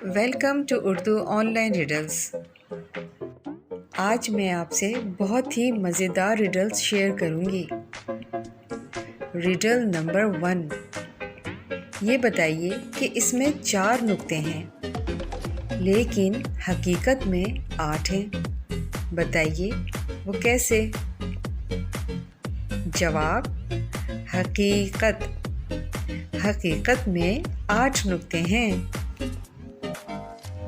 Welcome to Urdu online riddles. आज मैं आपसे बहुत ही मज़ेदार रिडल्स शेयर करूंगी। रिडल नंबर 1, ये बताइए कि इसमें 4 नुक्ते हैं लेकिन हकीकत में 8 हैं। बताइए वो कैसे? जवाब, हकीकत में 8 नुक्ते हैं।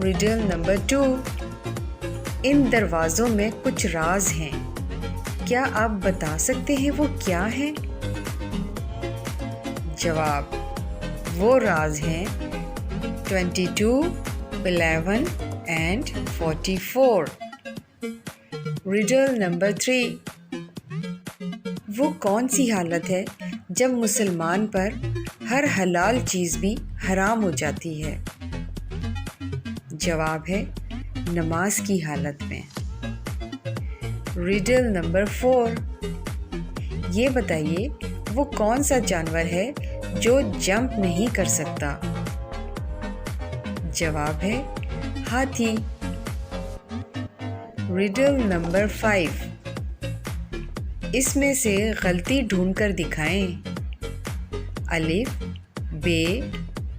रिडल नंबर 2, इन दरवाज़ों में कुछ राज हैं, क्या आप बता सकते हैं वो क्या हैं? जवाब, वो राज हैं 22, 11 and 44। रिडल नंबर 3, वो कौन सी हालत है जब मुसलमान पर हर हलाल चीज़ भी हराम हो जाती है? जवाब है नमाज की हालत में। रिडल नंबर 4, ये बताइए वो कौन सा जानवर है जो जंप नहीं कर सकता? जवाब है हाथी। रिडल नंबर 5, इसमें से गलती ढूंढकर दिखाएं। अलिफ, बे,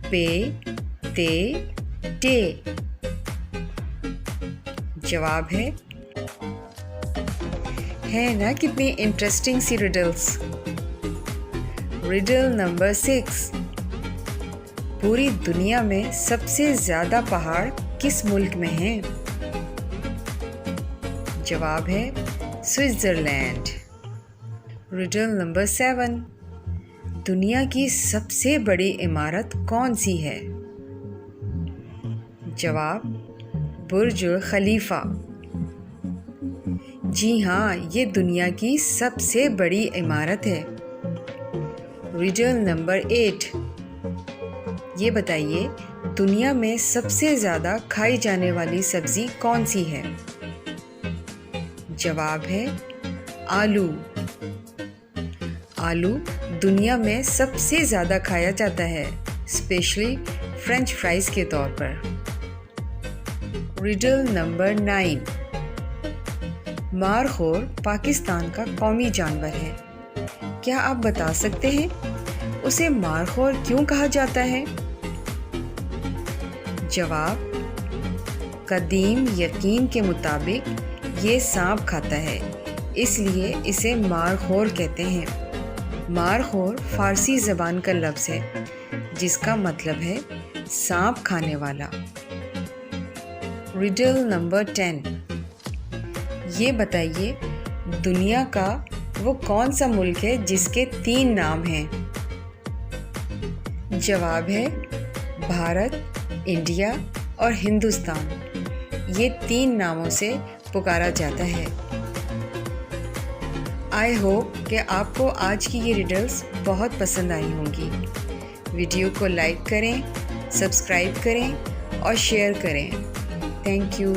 पे, ते, टे। जवाब है ना कितनी इंटरेस्टिंग सी रिडल्स। रिडल नंबर 6, पूरी दुनिया में सबसे ज़्यादा पहाड़ किस मुल्क में हैं? जवाब है स्विट्ज़रलैंड। रिडल नंबर 7, दुनिया की सबसे बड़ी इमारत कौन सी है? जवाब, बुर्ज खलीफा। जी हाँ, ये दुनिया की सबसे बड़ी इमारत है। रिडल नंबर 8, ये बताइए दुनिया में सबसे ज़्यादा खाई जाने वाली सब्ज़ी कौन सी है? जवाब है आलू। आलू दुनिया में सबसे ज़्यादा खाया जाता है, स्पेशली फ्रेंच फ्राइज़ के तौर पर। रिडल नंबर 9, मारखोर पाकिस्तान का कौमी जानवर है, क्या आप बता सकते हैं उसे मारखोर क्यों कहा जाता है? जवाब, कदीम यकीन के मुताबिक ये सांप खाता है, इसलिए इसे मारखोर कहते हैं। मारखोर फारसी ज़बान का लफ्ज़ है जिसका मतलब है सांप खाने वाला। रिडल नंबर 10, ये बताइए दुनिया का वो कौन सा मुल्क है जिसके 3 नाम हैं? जवाब है भारत, इंडिया और हिंदुस्तान। ये 3 नामों से पुकारा जाता है। आई होप कि आपको आज की ये रिडल्स बहुत पसंद आई होंगी। वीडियो को लाइक करें, सब्सक्राइब करें और शेयर करें। Thank you.